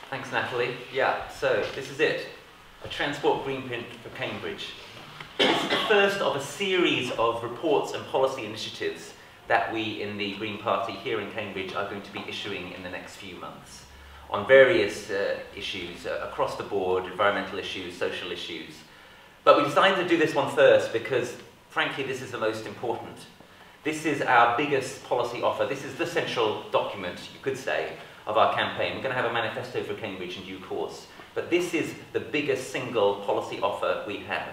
Thanks, Natalie. Yeah, so this is it. A transport greenprint for Cambridge. This is the first of a series of reports and policy initiatives that we in the Green Party here in Cambridge are going to be issuing in the next few months on various issues across the board, environmental issues, social issues. But we decided to do this one first because, frankly, this is the most important. This is our biggest policy offer. This is the central document, you could say, of our campaign. We're going to have a manifesto for Cambridge in due course. But this is the biggest single policy offer we have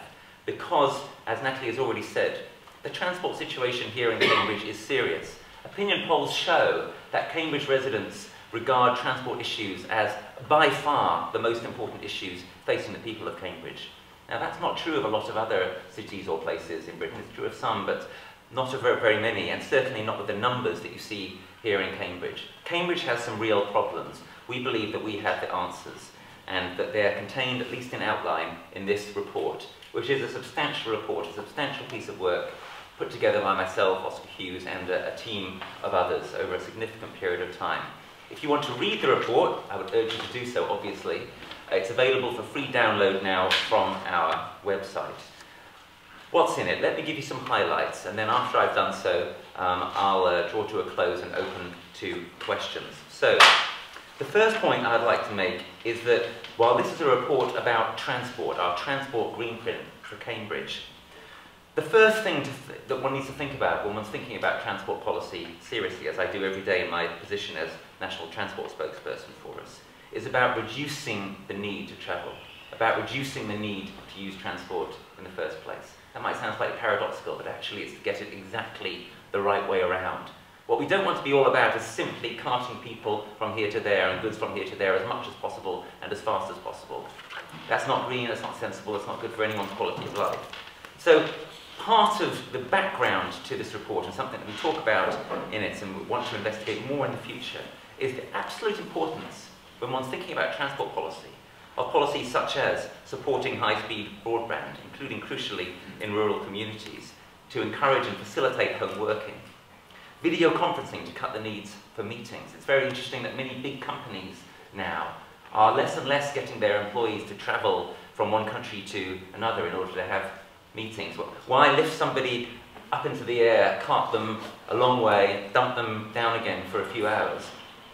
because, as Natalie has already said, the transport situation here in Cambridge is serious. Opinion polls show that Cambridge residents regard transport issues as by far the most important issues facing the people of Cambridge. Now that's not true of a lot of other cities or places in Britain. It's true of some, but not of very many, and certainly not with the numbers that you see here in Cambridge. Cambridge has some real problems. We believe that we have the answers, and that they are contained, at least in outline, in this report, which is a substantial report, a substantial piece of work put together by myself, Oscar Hughes, and a team of others over a significant period of time. If you want to read the report, I would urge you to do so, obviously. It's available for free download now from our website. What's in it? Let me give you some highlights, and then after I've done so, I'll draw to a close and open to questions. So, the first point I'd like to make is that while this is a report about transport, our transport greenprint for Cambridge, the first thing that one needs to think about when one's thinking about transport policy seriously, as I do every day in my position as National Transport Spokesperson for us, is about reducing the need to travel, about reducing the need to use transport in the first place. That might sound slightly paradoxical, but actually it's to get it exactly the right way around. What we don't want to be all about is simply carting people from here to there and goods from here to there as much as possible and as fast as possible. That's not green, that's not sensible, that's not good for anyone's quality of life. So part of the background to this report, and something that we talk about in it and we want to investigate more in the future, is the absolute importance, when one's thinking about transport policy, of policies such as supporting high-speed broadband, including crucially in rural communities, to encourage and facilitate home working. Video conferencing to cut the needs for meetings. It's very interesting that many big companies now are less and less getting their employees to travel from one country to another in order to have meetings. Why lift somebody up into the air, cart them a long way, dump them down again for a few hours,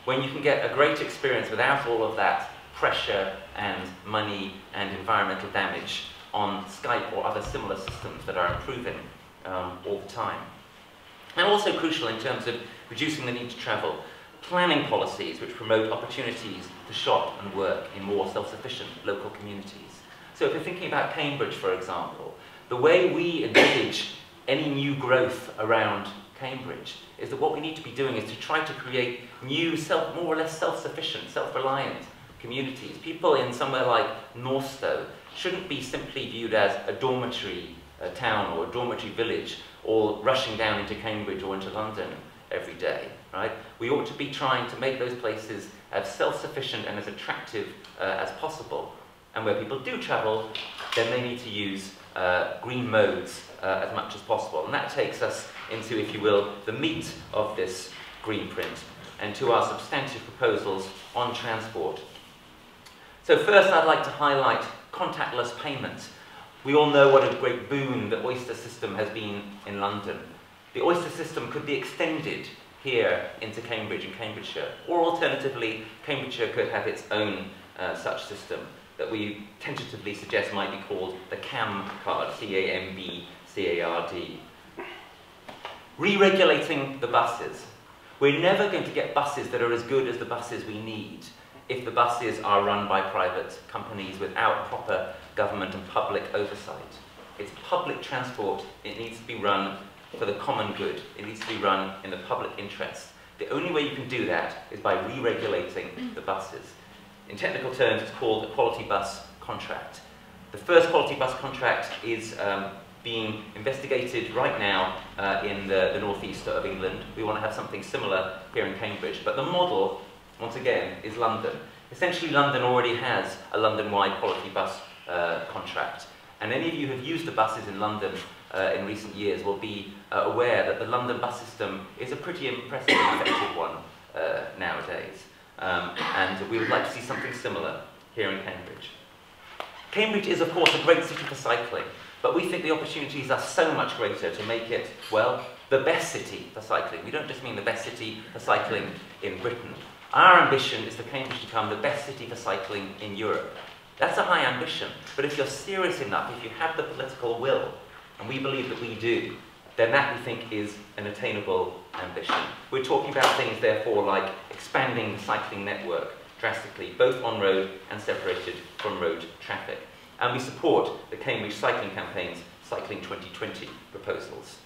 when you can get a great experience without all of that pressure and money and environmental damage on Skype or other similar systems that are improving all the time. And also crucial in terms of reducing the need to travel, planning policies which promote opportunities to shop and work in more self-sufficient local communities. So if you're thinking about Cambridge, for example, the way we envisage any new growth around Cambridge is that what we need to be doing is to try to create new, more or less self-sufficient, self-reliant communities. People in somewhere like Northstowe shouldn't be simply viewed as a dormitory town or a dormitory village, all rushing down into Cambridge or into London every day, right? We ought to be trying to make those places as self-sufficient and as attractive as possible. And where people do travel, then they need to use green modes as much as possible. And that takes us into, if you will, the meat of this greenprint and to our substantive proposals on transport. So first I'd like to highlight contactless payments. We all know what a great boon the Oyster system has been in London. The Oyster system could be extended here into Cambridge and Cambridgeshire, or alternatively, Cambridgeshire could have its own such system that we tentatively suggest might be called the CAM card, C-A-M-B-C-A-R-D. Re-regulating the buses. We're never going to get buses that are as good as the buses we need if the buses are run by private companies without proper government and public oversight. It's public transport. It needs to be run for the common good. It needs to be run in the public interest. The only way you can do that is by re-regulating the buses. In technical terms, it's called a quality bus contract. The first quality bus contract is being investigated right now in the northeast of England. We want to have something similar here in Cambridge, but the model, once again, is London. Essentially, London already has a London-wide quality bus contract. And any of you who have used the buses in London in recent years will be aware that the London bus system is a pretty impressive and effective one nowadays. and we would like to see something similar here in Cambridge. Cambridge is, of course, a great city for cycling, but we think the opportunities are so much greater to make it, well, the best city for cycling. We don't just mean the best city for cycling in Britain. Our ambition is for Cambridge to become the best city for cycling in Europe. That's a high ambition, but if you're serious enough, if you have the political will, and we believe that we do, then that we think is an attainable ambition. We're talking about things, therefore, like expanding the cycling network drastically, both on road and separated from road traffic. And we support the Cambridge Cycling Campaign's Cycling 2020 proposals.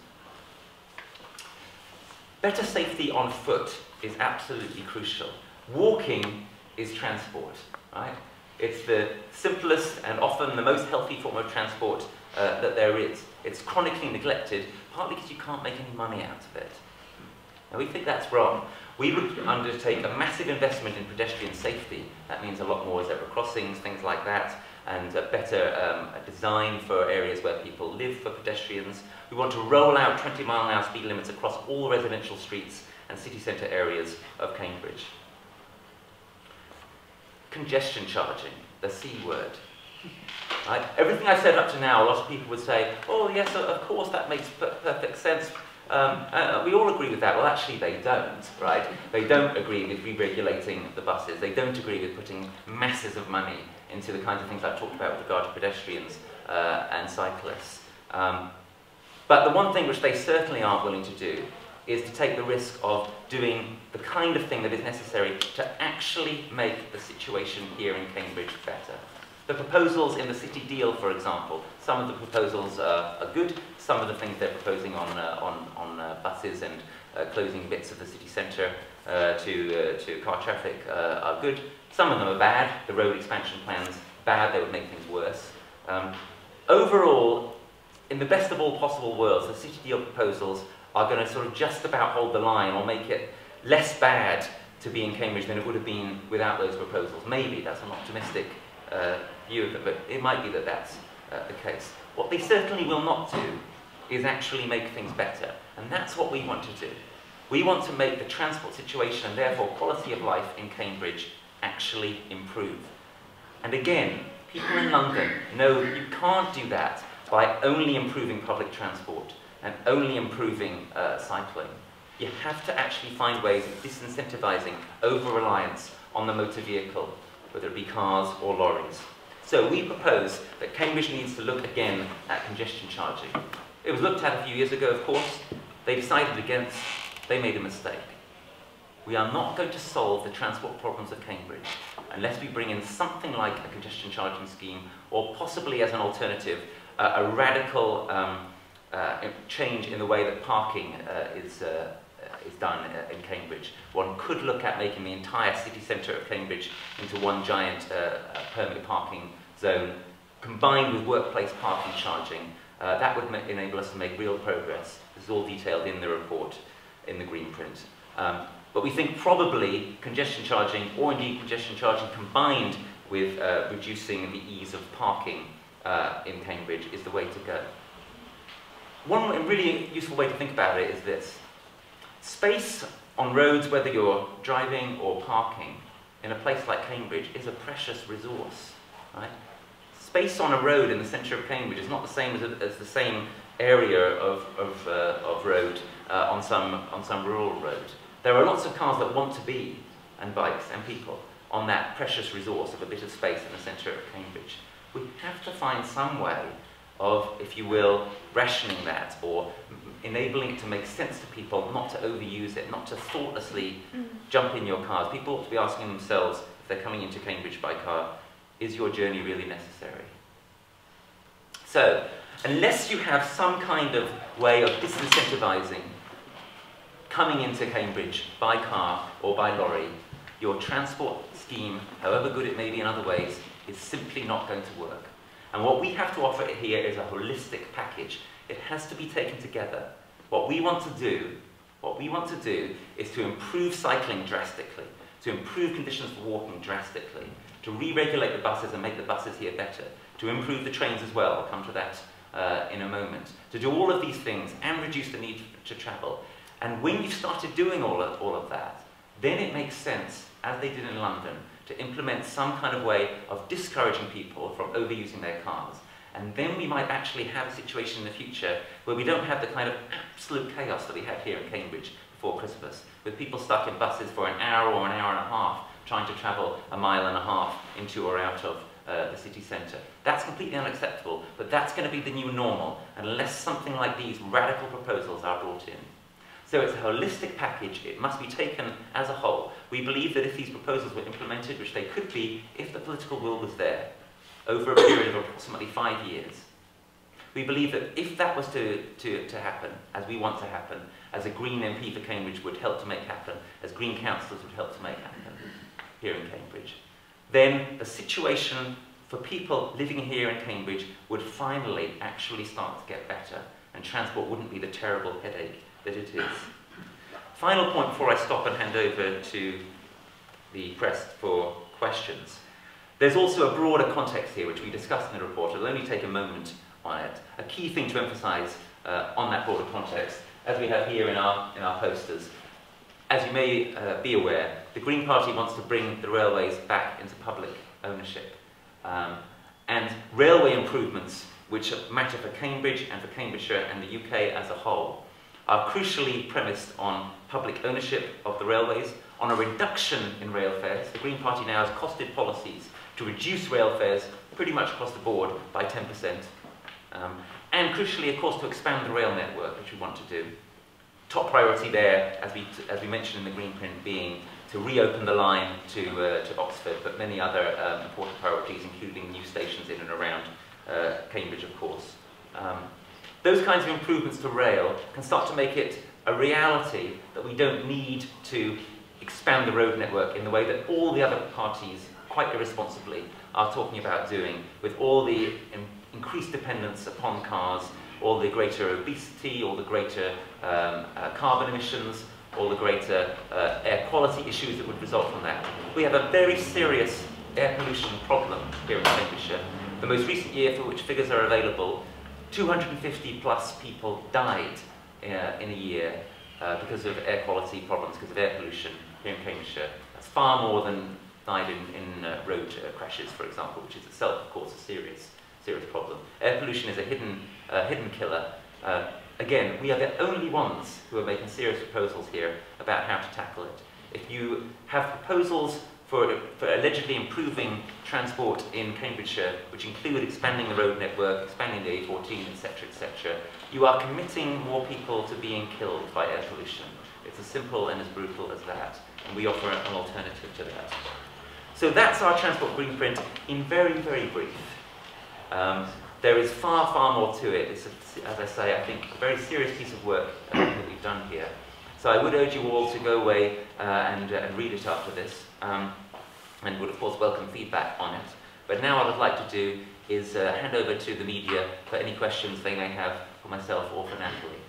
Better safety on foot is absolutely crucial. Walking is transport, right? It's the simplest and often the most healthy form of transport that there is. It's chronically neglected, partly because you can't make any money out of it. Now, we think that's wrong. We would undertake a massive investment in pedestrian safety. That means a lot more zebra crossings, things like that, and better design for areas where people live for pedestrians. We want to roll out 20-mile-an-hour speed limits across all residential streets and city centre areas of Cambridge. Congestion charging, the C word. Right? Everything I've said up to now, a lot of people would say, oh yes, of course that makes perfect sense. We all agree with that. Well, actually they don't, right? They don't agree with re-regulating the buses. They don't agree with putting masses of money into the kinds of things I've talked about with regard to pedestrians and cyclists. But the one thing which they certainly aren't willing to do is to take the risk of doing the kind of thing that is necessary to actually make the situation here in Cambridge better. The proposals in the city deal, for example, some of the proposals are good. Some of the things they're proposing on buses and closing bits of the city centre to car traffic are good. Some of them are bad. The road expansion plans, bad. They would make things worse. Overall, in the best of all possible worlds, the city deal proposals are going to sort of just about hold the line or make it less bad to be in Cambridge than it would have been without those proposals. Maybe that's an optimistic view of it, but it might be that that's the case. What they certainly will not do is actually make things better, and that's what we want to do. We want to make the transport situation and therefore quality of life in Cambridge actually improve. And again, people in London know you can't do that by only improving public transport and only improving cycling. You have to actually find ways of disincentivizing over-reliance on the motor vehicle, whether it be cars or lorries. So we propose that Cambridge needs to look again at congestion charging. It was looked at a few years ago, of course. They decided against, they made a mistake. We are not going to solve the transport problems of Cambridge unless we bring in something like a congestion charging scheme, or possibly as an alternative, a radical change in the way that parking is done in Cambridge. One could look at making the entire city centre of Cambridge into one giant permit parking zone, combined with workplace parking charging. That would enable us to make real progress. This is all detailed in the report, in the Greenprint. But we think probably congestion charging, or indeed congestion charging combined with reducing the ease of parking in Cambridge, is the way to go. One really useful way to think about it is this. Space on roads, whether you're driving or parking, in a place like Cambridge is a precious resource, right? Space on a road in the centre of Cambridge is not the same as the same area of road on some rural road. There are lots of cars that want to be, and bikes and people, on that precious resource of a bit of space in the centre of Cambridge. We have to find some way of, if you will, rationing that, or enabling it to make sense to people, not to overuse it, not to thoughtlessly jump in your cars. People ought to be asking themselves, if they're coming into Cambridge by car, is your journey really necessary? So, unless you have some kind of way of disincentivizing coming into Cambridge by car or by lorry, your transport scheme, however good it may be in other ways, is simply not going to work. And what we have to offer here is a holistic package. It has to be taken together. What we want to do is to improve cycling drastically, to improve conditions for walking drastically, to re-regulate the buses and make the buses here better, to improve the trains as well. I'll come to that in a moment. To do all of these things and reduce the need to travel. And when you've started doing all of that, then it makes sense, as they did in London, to implement some kind of way of discouraging people from overusing their cars. And then we might actually have a situation in the future where we don't have the kind of absolute chaos that we had here in Cambridge before Christmas, with people stuck in buses for an hour or an hour and a half trying to travel a mile and a half into or out of the city centre. That's completely unacceptable, but that's going to be the new normal unless something like these radical proposals are brought in. So it's a holistic package. It must be taken as a whole. We believe that if these proposals were implemented, which they could be if the political will was there, over a period of approximately 5 years, we believe that if that was to happen, as we want to happen, as a Green MP for Cambridge would help to make happen, as Green councillors would help to make happen here in Cambridge, then the situation for people living here in Cambridge would finally actually start to get better, and transport wouldn't be the terrible headache that it is. Final point before I stop and hand over to the press for questions. There's also a broader context here which we discussed in the report. I'll only take a moment on it. A key thing to emphasise on that broader context, as we have here in our posters. As you may be aware, the Green Party wants to bring the railways back into public ownership. And railway improvements, which matter for Cambridge and for Cambridgeshire and the UK as a whole, are crucially premised on public ownership of the railways, on a reduction in rail fares. The Green Party now has costed policies to reduce rail fares pretty much across the board by 10%. And crucially, of course, to expand the rail network, which we want to do. Top priority there, as we mentioned in the Greenprint, being to reopen the line to Oxford, but many other important priorities, including new stations in and around Cambridge, of course. Those kinds of improvements to rail can start to make it a reality that we don't need to expand the road network in the way that all the other parties, quite irresponsibly, are talking about doing, with all the increased dependence upon cars, all the greater obesity, all the greater carbon emissions, all the greater air quality issues that would result from that. We have a very serious air pollution problem here in Cambridgeshire. The most recent year for which figures are available, 250 plus people died in a year because of air quality problems, because of air pollution here in Cambridgeshire. That's far more than died in road crashes, for example, which is itself, of course, a serious problem. Air pollution is a hidden killer. Again, we are the only ones who are making serious proposals here about how to tackle it. If you have proposals for allegedly improving transport in Cambridgeshire, which include expanding the road network, expanding the A14, etc., etc., you are committing more people to being killed by air pollution. It's as simple and as brutal as that, and we offer an alternative to that. So that's our Transport Greenprint in very, very brief. There is far, far more to it. It's, as I say, I think a very serious piece of work that we've done here. So I would urge you all to go away and read it after this, and would of course welcome feedback on it. But now what I'd like to do is hand over to the media for any questions they may have for myself or for Natalie.